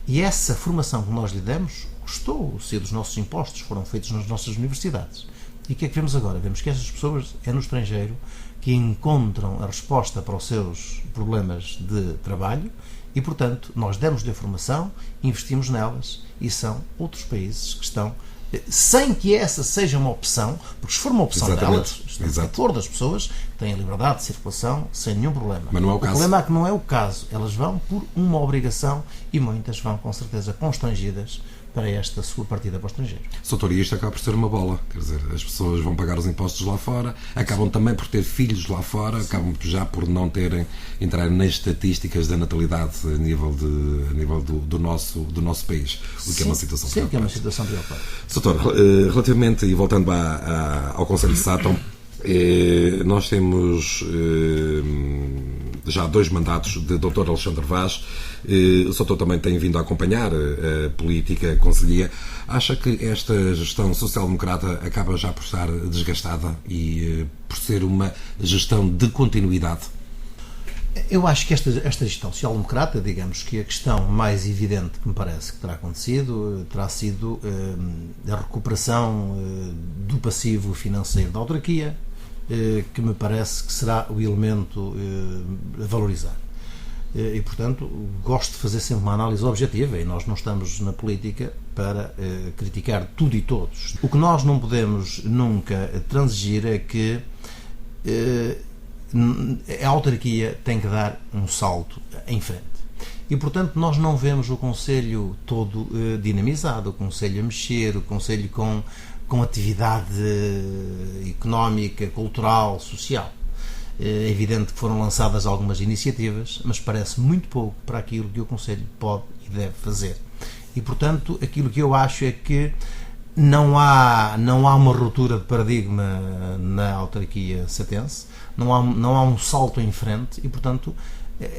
C: e essa formação que nós lhe demos custou, se dos nossos impostos foram feitos nas nossas universidades. E o que é que vemos agora? Vemos que estas pessoas é no estrangeiro que encontram a resposta para os seus problemas de trabalho e, portanto, nós demos-lhe a formação, investimos nelas e são outros países que estão, sem que essa seja uma opção, porque se for uma opção delas, estamos de acordo, as pessoas têm a liberdade de circulação sem nenhum problema.
B: Mas não é o caso.
C: Problema é que não é o caso. Elas vão por uma obrigação e muitas vão, com certeza, constrangidas para esta sua partida para o estrangeiro.
B: Soutor, e isto acaba por ser uma bola, quer dizer, as pessoas vão pagar os impostos lá fora, acabam também por ter filhos lá fora, acabam já por não entrar nas estatísticas da natalidade a nível do nosso país, o que é uma situação preocupante.
C: Sim, que é uma situação preocupante.
B: Soutor, relativamente, e voltando ao Conselho de Sátão, nós temos já 2 mandatos de Dr. Alexandre Vaz. O Soutor também tem vindo a acompanhar a política concelhia. Acha que esta gestão social-democrata acaba já por estar desgastada e por ser uma gestão de continuidade?
C: Eu acho que esta gestão social-democrata, digamos que a questão mais evidente que me parece que terá acontecido terá sido a recuperação do passivo financeiro da autarquia, que me parece que será o elemento a valorizar. E, portanto, gosto de fazer sempre uma análise objetiva e nós não estamos na política para criticar tudo e todos. O que nós não podemos nunca transigir é que a autarquia tem que dar um salto em frente. E, portanto, nós não vemos o Conselho todo dinamizado, o Conselho a mexer, o Conselho com atividade económica, cultural, social. É evidente que foram lançadas algumas iniciativas, mas parece muito pouco para aquilo que o Conselho pode e deve fazer. E, portanto, aquilo que eu acho é que não há uma ruptura de paradigma na autarquia satense, não há um salto em frente e, portanto,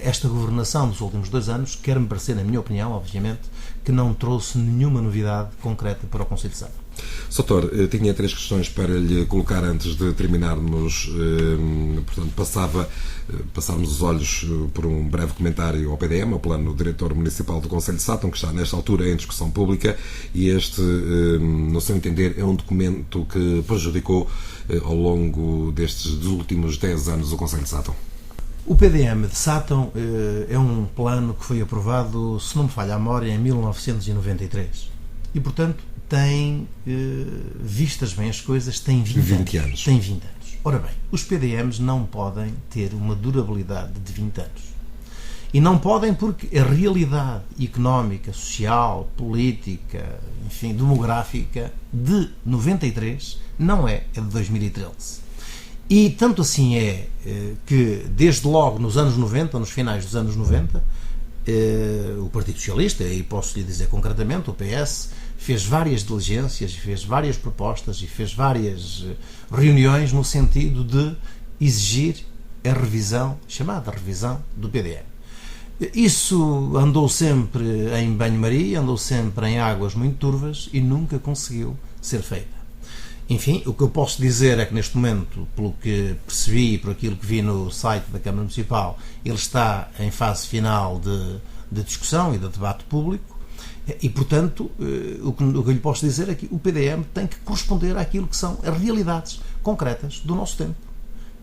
C: esta governação dos últimos 2 anos, quer-me parecer, na minha opinião, obviamente, que não trouxe nenhuma novidade concreta para o Conselho de Sátão.
B: Soutor, tinha 3 questões para lhe colocar antes de terminarmos. Portanto, passarmos os olhos por um breve comentário ao PDM, ao Plano Diretor Municipal do Concelho de Sátão, que está nesta altura em discussão pública, e este, no seu entender, é um documento que prejudicou ao longo dos últimos 10 anos o Concelho de Sátão.
C: O PDM de Sátão é um plano que foi aprovado, se não me falha a memória, em 1993. E, portanto, tem, vistas bem as coisas, tem 20 anos. Tem 20 anos. Ora bem, os PDMs não podem ter uma durabilidade de 20 anos. E não podem porque a realidade económica, social, política, enfim, demográfica de 93 não é a de 2013. E tanto assim é que, desde logo nos anos 90, nos finais dos anos 90, o Partido Socialista, e posso lhe dizer concretamente, o PS, fez várias diligências, fez várias propostas e fez várias reuniões no sentido de exigir a revisão, chamada revisão, do PDM. Isso andou sempre em banho-maria, andou sempre em águas muito turvas e nunca conseguiu ser feita. Enfim, o que eu posso dizer é que neste momento, pelo que percebi e por aquilo que vi no site da Câmara Municipal, ele está em fase final de discussão e de debate público e, portanto, o que eu lhe posso dizer é que o PDM tem que corresponder àquilo que são as realidades concretas do nosso tempo.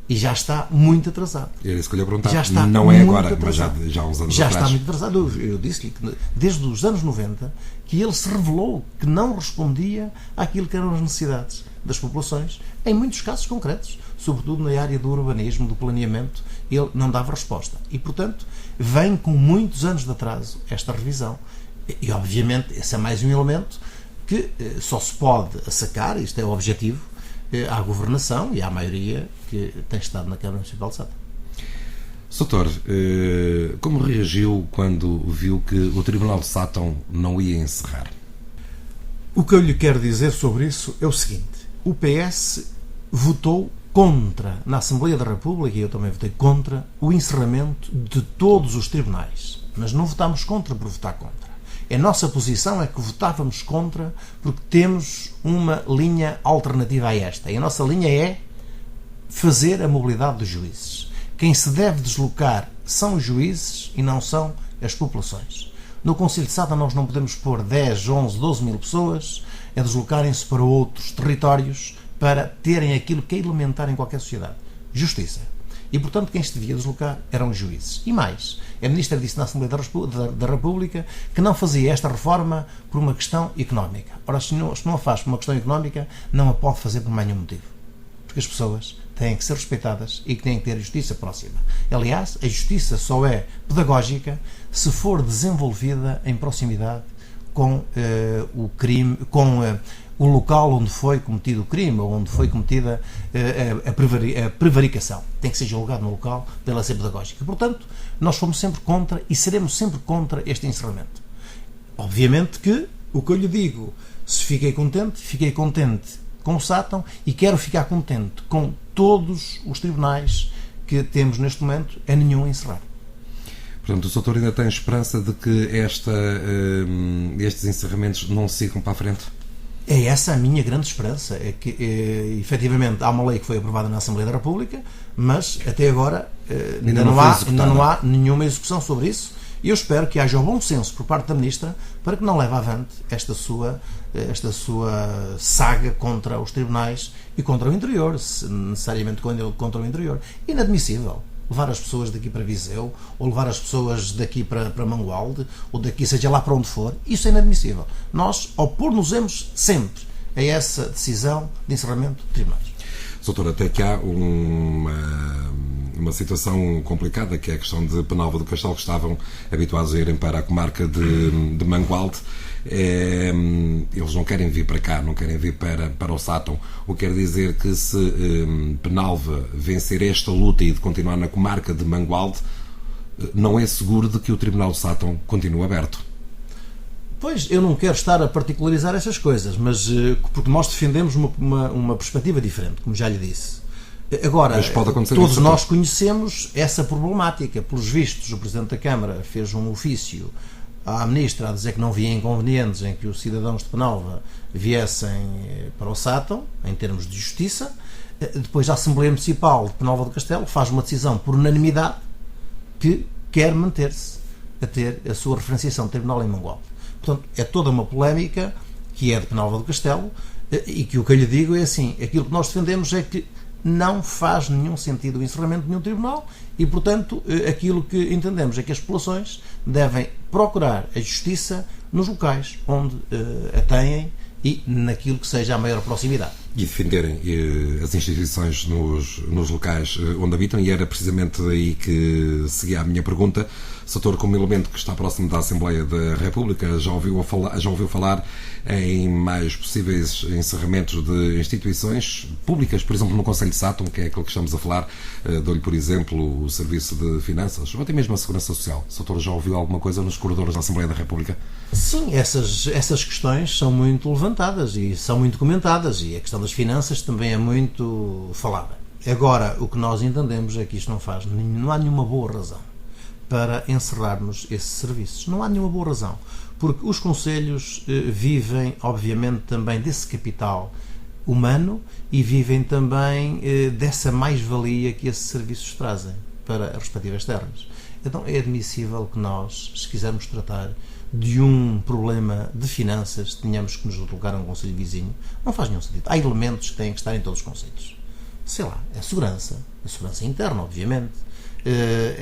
C: E já está muito atrasado.
B: Era isso que eu lhe ia perguntar. Não é agora, mas já há uns anos
C: já
B: atrás.
C: Está muito atrasado. Eu disse-lhe que desde os anos 90 que ele se revelou que não respondia àquilo que eram as necessidades das populações, em muitos casos concretos, sobretudo na área do urbanismo, do planeamento, ele não dava resposta. E, portanto, vem com muitos anos de atraso esta revisão. E, obviamente, esse é mais um elemento que só se pode sacar, isto é o objetivo, à governação e à maioria que tem estado na Câmara Municipal de Sátão.
B: Soutor, como reagiu quando viu que o Tribunal de Sátão não ia encerrar?
C: O que eu lhe quero dizer sobre isso é o seguinte: o PS votou contra, na Assembleia da República, e eu também votei contra, o encerramento de todos os tribunais. Mas não votámos contra por votar contra. A nossa posição é que votávamos contra porque temos uma linha alternativa a esta. E a nossa linha é fazer a mobilidade dos juízes. Quem se deve deslocar são os juízes e não são as populações. No Concelho de Sátão nós não podemos pôr 10, 11, 12 mil pessoas a deslocarem-se para outros territórios para terem aquilo que é elementar em qualquer sociedade: justiça. E, portanto, quem se devia deslocar eram os juízes. E mais, a Ministra disse na Assembleia da República que não fazia esta reforma por uma questão económica. Ora, se não a faz por uma questão económica, não a pode fazer por mais nenhum motivo. Porque as pessoas têm que ser respeitadas e que têm que ter a justiça próxima. Aliás, a justiça só é pedagógica se for desenvolvida em proximidade com o crime, com o local onde foi cometido o crime ou onde foi cometida a prevaricação. Tem que ser julgado no local pela ser pedagógica. Portanto, nós fomos sempre contra e seremos sempre contra este encerramento. Obviamente que o que eu lhe digo, se fiquei contente com o Sátão e quero ficar contente com todos os tribunais que temos neste momento, é nenhum encerrar.
B: Portanto, o Soutor ainda tem esperança de que estes encerramentos não sigam para a frente?
C: É essa a minha grande esperança, é que efetivamente há uma lei que foi aprovada na Assembleia da República, mas até agora ainda não há nenhuma execução sobre isso, e eu espero que haja o bom senso por parte da Ministra para que não leve avante esta sua saga contra os tribunais e contra o interior, necessariamente contra o interior. Inadmissível levar as pessoas daqui para Viseu, ou levar as pessoas daqui para Mangualde, ou daqui, seja lá para onde for. Isso é inadmissível. Nós opor-nos-emos sempre a essa decisão de encerramento de tribunais.
B: Doutor, até que há uma situação complicada, que é a questão de Penalva do Castelo, que estavam habituados a irem para a comarca de Mangualde. Eles não querem vir para cá, não querem vir para o Sátão, o que quer dizer que se Penalva vencer esta luta e de continuar na comarca de Mangualde, não é seguro de que o Tribunal de Sátão continue aberto.
C: Pois, eu não quero estar a particularizar essas coisas, mas porque nós defendemos uma perspectiva diferente, como já lhe disse. Agora, todos nós conhecemos essa problemática. Pelos vistos, o Presidente da Câmara fez um ofício à Ministra a dizer que não via inconvenientes em que os cidadãos de Penalva viessem para o Sátão, em termos de justiça. Depois a Assembleia Municipal de Penalva do Castelo faz uma decisão por unanimidade que quer manter-se a ter a sua referenciação de tribunal em Mangualde. Portanto, é toda uma polémica que é de Penalva do Castelo e que o que eu lhe digo é assim, aquilo que nós defendemos é que não faz nenhum sentido o encerramento de nenhum tribunal e, portanto, aquilo que entendemos é que as populações devem procurar a justiça nos locais onde a têm e naquilo que seja a maior proximidade.
B: E defenderem as instituições nos locais onde habitam, e era precisamente aí que seguia a minha pergunta. Soutor, como elemento que está próximo da Assembleia da República, já ouviu falar em mais possíveis encerramentos de instituições públicas, por exemplo, no Conselho de Sátão, que é aquilo que estamos a falar, dou-lhe, por exemplo, o Serviço de Finanças, ou até mesmo a Segurança Social. Soutor, já ouviu alguma coisa nos corredores da Assembleia da República?
C: Sim, essas questões são muito levantadas e são muito comentadas, e a questão das finanças também é muito falada. Agora, o que nós entendemos é que isto não há nenhuma boa razão para encerrarmos esses serviços. Não há nenhuma boa razão, porque os concelhos vivem, obviamente, também desse capital humano e vivem também dessa mais-valia que esses serviços trazem para as respectivas terras. Então é admissível que nós, se quisermos tratar de um problema de finanças, tenhamos que nos deslocar a um concelho vizinho. Não faz nenhum sentido. Há elementos que têm que estar em todos os concelhos. Sei lá, a segurança interna, obviamente,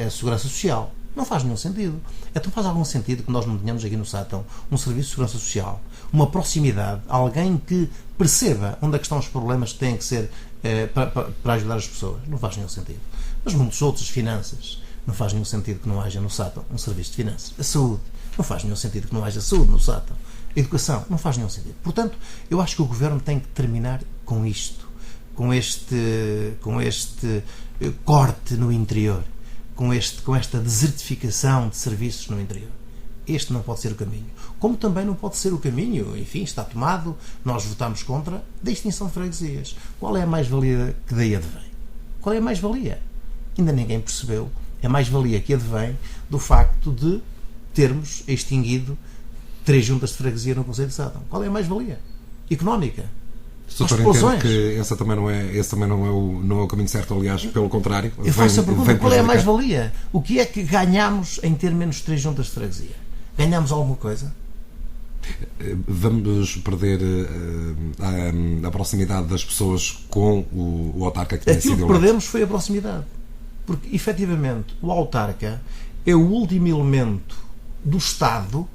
C: a segurança social. Não faz nenhum sentido. Então faz algum sentido que nós não tenhamos aqui no Sátão um serviço de segurança social, uma proximidade, alguém que perceba onde é que estão os problemas que têm que ser para ajudar as pessoas. Não faz nenhum sentido. Mas muitos outros, finanças, não faz nenhum sentido que não haja no Sátão um serviço de finanças. A saúde, não faz nenhum sentido que não haja saúde no Sátão. A educação, não faz nenhum sentido. Portanto, eu acho que o Governo tem que terminar com isto, com este corte no interior, com esta desertificação de serviços no interior. Este não pode ser o caminho. Como também não pode ser o caminho, enfim, está tomado, nós votamos contra, da extinção de freguesias. Qual é a mais-valia que daí advém? Qual é a mais-valia? Ainda ninguém percebeu a mais-valia que advém do facto de termos extinguido 3 juntas de freguesia no Concelho de Sátão. Qual é a mais-valia? Económica.
B: Soutor, entendo que esse também não é o caminho certo, aliás, pelo contrário.
C: Eu faço a pergunta, qual é a mais-valia? O que é que ganhamos em ter menos 3 juntas de freguesia? Ganhamos alguma coisa?
B: Vamos perder a proximidade das pessoas com o autarca que tem sido eleito.
C: Aquilo que perdemos foi a proximidade. Porque, efetivamente, o autarca é o último elemento do Estado,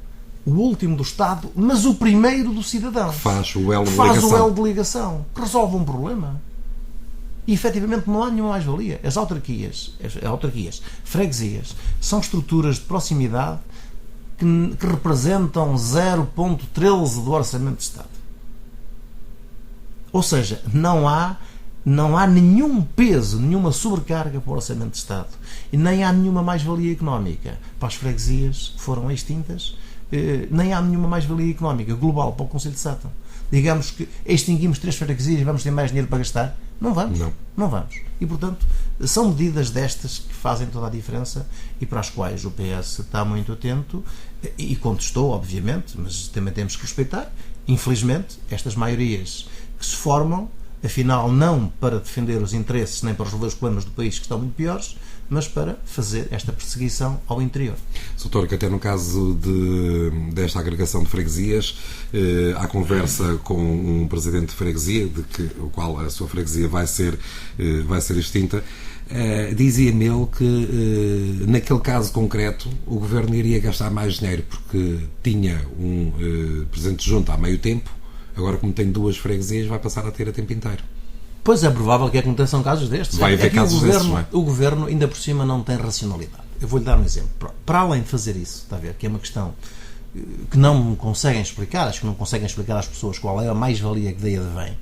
C: o último do Estado, mas o primeiro do cidadão.
B: Que faz o elo
C: de ligação. Que resolve um problema. E, efetivamente, não há nenhuma mais-valia. As autarquias, freguesias, são estruturas de proximidade que representam 0,13% do orçamento de Estado. Ou seja, não há nenhum peso, nenhuma sobrecarga para o orçamento de Estado. E nem há nenhuma mais-valia económica para as freguesias que foram extintas, nem há nenhuma mais-valia económica global para o Concelho de Sátão. Digamos que extinguimos 3 freguesias e vamos ter mais dinheiro para gastar? Não vamos. Não vamos. E, portanto, são medidas destas que fazem toda a diferença e para as quais o PS está muito atento e contestou, obviamente, mas também temos que respeitar. Infelizmente, estas maiorias que se formam, afinal, não para defender os interesses nem para resolver os problemas do país que estão muito piores, mas para fazer esta perseguição ao interior.
B: Soutor, que até no caso desta agregação de freguesias, há conversa com um presidente de freguesia, o qual a sua freguesia vai ser extinta. Dizia-me ele que naquele caso concreto o Governo iria gastar mais dinheiro porque tinha um presidente de junta há meio tempo, agora como tem 2 freguesias vai passar a ter a tempo inteiro.
C: Pois é provável que aconteçam casos destes.
B: Vai haver casos destes, não é?
C: O Governo, ainda por cima, não tem racionalidade. Eu vou-lhe dar um exemplo. Para além de fazer isso, está a ver, que é uma questão que não conseguem explicar, acho que não conseguem explicar às pessoas qual é a mais-valia que daí advém,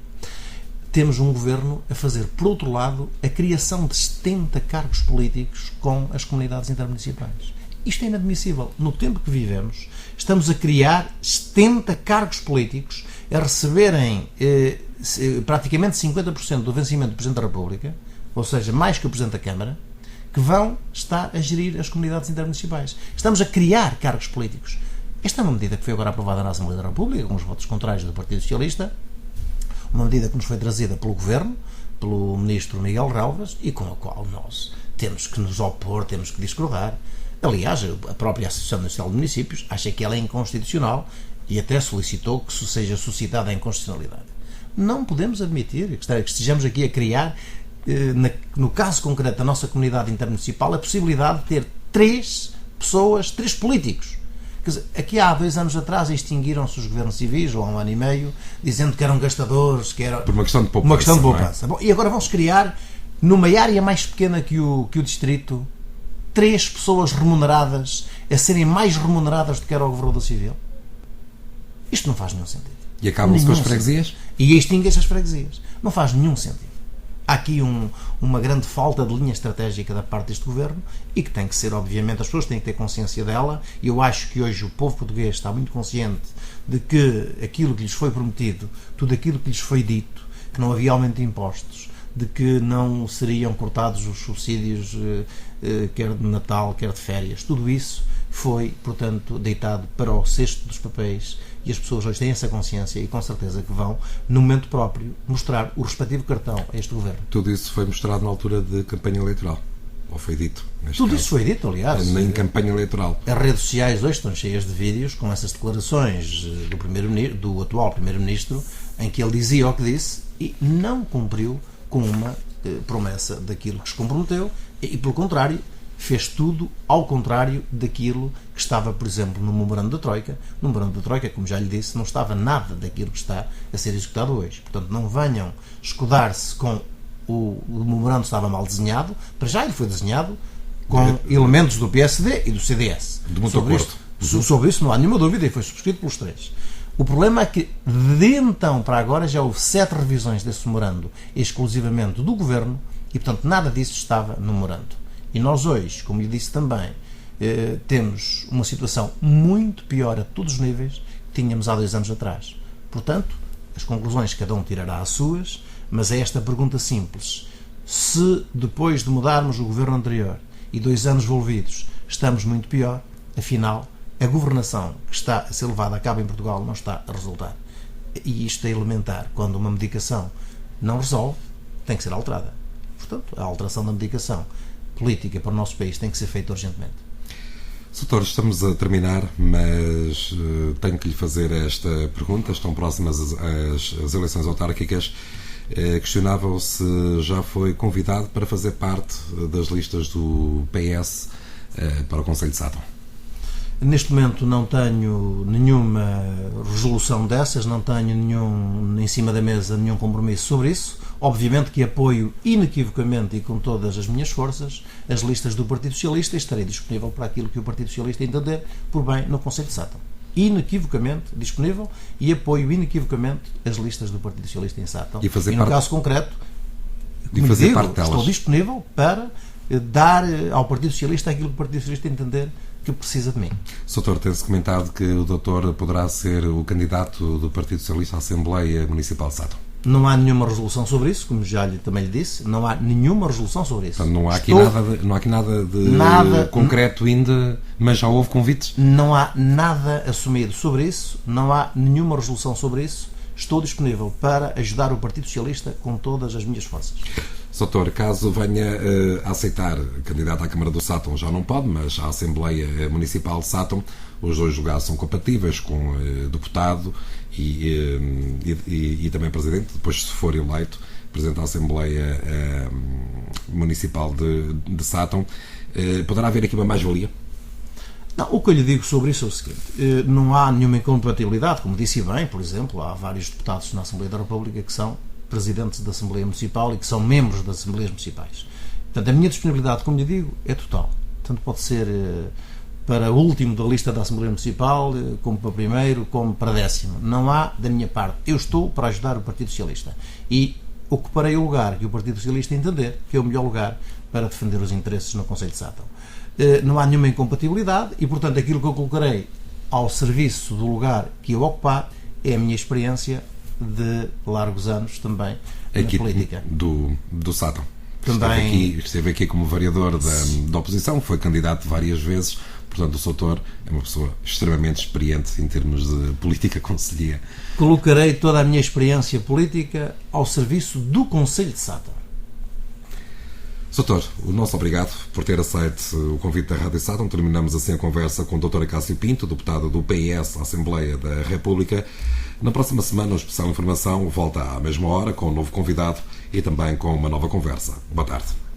C: temos um Governo a fazer, por outro lado, a criação de 70 cargos políticos com as comunidades intermunicipais. Isto é inadmissível. No tempo que vivemos, estamos a criar 70 cargos políticos a receberem praticamente 50% do vencimento do Presidente da República, ou seja, mais que o Presidente da Câmara, que vão estar a gerir as comunidades intermunicipais. Estamos a criar cargos políticos. Esta é uma medida que foi agora aprovada na Assembleia da República, com os votos contrários do Partido Socialista, uma medida que nos foi trazida pelo Governo, pelo Ministro Miguel Relvas, e com a qual nós temos que nos opor, temos que discordar. Aliás, a própria Associação Nacional de Municípios acha que ela é inconstitucional e até solicitou que seja suscitada a inconstitucionalidade. Não podemos admitir que estejamos aqui a criar, no caso concreto da nossa comunidade intermunicipal, a possibilidade de ter 3 pessoas, 3 políticos. Quer dizer, aqui há 2 anos atrás extinguiram-se os governos civis, ou há 1 ano e meio, dizendo que eram gastadores, que era
B: por uma questão de poupança.
C: Uma questão de poupança. Bom, e agora vamos criar, numa área mais pequena que o distrito, 3 pessoas remuneradas a serem mais remuneradas do que era o governador civil. Isto não faz nenhum sentido.
B: E acabam-se com as freguesias?
C: E extinguem-se as freguesias. Não faz nenhum sentido. Há aqui uma grande falta de linha estratégica da parte deste governo e que tem que ser, obviamente, as pessoas têm que ter consciência dela. E eu acho que hoje o povo português está muito consciente de que aquilo que lhes foi prometido, tudo aquilo que lhes foi dito, que não havia aumento de impostos, de que não seriam cortados os subsídios, quer de Natal, quer de férias, tudo isso foi, portanto, deitado para o cesto dos papéis. E as pessoas hoje têm essa consciência e com certeza que vão, no momento próprio, mostrar o respectivo cartão a este governo.
B: Tudo isso foi mostrado na altura de campanha eleitoral? Ou foi dito?
C: Tudo isso foi dito, aliás.
B: Em campanha eleitoral.
C: As redes sociais hoje estão cheias de vídeos com essas declarações do atual Primeiro-Ministro, em que ele dizia o que disse e não cumpriu com uma promessa daquilo que se comprometeu e, pelo contrário, fez tudo ao contrário daquilo que estava, por exemplo, no memorando da Troika. No memorando da Troika, como já lhe disse, não estava nada daquilo que está a ser executado hoje. Portanto, não venham escudar-se com o memorando estava mal desenhado. Para já ele foi desenhado com elementos do PSD e do CDS.
B: De muito acordo.
C: Sobre isso não há nenhuma dúvida e foi subscrito pelos 3. O problema é que, de então para agora, já houve 7 revisões desse memorando exclusivamente do Governo e, portanto, nada disso estava no memorando. E nós hoje, como lhe disse também, temos uma situação muito pior a todos os níveis que tínhamos há 2 anos atrás. Portanto, as conclusões cada um tirará as suas, mas é esta pergunta simples. Se depois de mudarmos o governo anterior e 2 anos envolvidos estamos muito pior, afinal, a governação que está a ser levada a cabo em Portugal não está a resultar. E isto é elementar. Quando uma medicação não resolve, tem que ser alterada. Portanto, a alteração da medicação política para o nosso país tem que ser feita urgentemente.
B: Doutor, estamos a terminar, mas tenho que lhe fazer esta pergunta. Estão próximas as eleições autárquicas. Questionava-o se já foi convidado para fazer parte das listas do PS para o Conselho de Sátão.
C: Neste momento não tenho nenhuma resolução dessas, não tenho em cima da mesa nenhum compromisso sobre isso. Obviamente que apoio inequivocamente e com todas as minhas forças as listas do Partido Socialista e estarei disponível para aquilo que o Partido Socialista entender por bem no Conselho de Sátão. Inequivocamente disponível e apoio inequivocamente as listas do Partido Socialista em Sátão. E no caso concreto, estou disponível para dar ao Partido Socialista aquilo que o Partido Socialista entender que precisa de mim.
B: Doutor, tem-se comentado que o doutor poderá ser o candidato do Partido Socialista à Assembleia Municipal de Sátão.
C: Não há nenhuma resolução sobre isso, como também lhe disse, não há nenhuma resolução sobre isso.
B: Portanto, não há aqui nada de concreto ainda, mas já houve convites?
C: Não há nada assumido sobre isso, não há nenhuma resolução sobre isso. Estou disponível para ajudar o Partido Socialista com todas as minhas forças.
B: Doutor, caso venha a aceitar candidato à Câmara do Sátão, já não pode, mas à Assembleia Municipal de Sátão, os 2 lugares são compatíveis com deputado e também presidente, depois se for eleito, presidente da Assembleia Municipal de Sátão. Poderá haver aqui uma mais-valia?
C: Não, o que eu lhe digo sobre isso é o seguinte: não há nenhuma incompatibilidade, como disse bem, por exemplo, há vários deputados na Assembleia da República que são presidentes da Assembleia Municipal e que são membros das Assembleias Municipais. Portanto, a minha disponibilidade, como lhe digo, é total. Tanto pode ser para o último da lista da Assembleia Municipal, como para primeiro, como para 10º. Não há da minha parte. Eu estou para ajudar o Partido Socialista e ocuparei o lugar que o Partido Socialista entender que é o melhor lugar para defender os interesses no Conselho de Sátão. Não há nenhuma incompatibilidade e, portanto, aquilo que eu colocarei ao serviço do lugar que eu ocupar é a minha experiência de largos anos também na política.
B: Do Sátão.
C: Também...
B: Esteve aqui como vereador da oposição, foi candidato várias vezes, Portanto, o Sr. Doutor é uma pessoa extremamente experiente em termos de política concelhia.
C: Colocarei toda a minha experiência política ao serviço do Conselho de Sátão.
B: Doutor, o nosso obrigado por ter aceito o convite da Rádio Sátão. Terminamos assim a conversa com o Dr. Acácio Pinto, deputado do PS à Assembleia da República. Na próxima semana, o Especial Informação volta à mesma hora com um novo convidado e também com uma nova conversa. Boa tarde.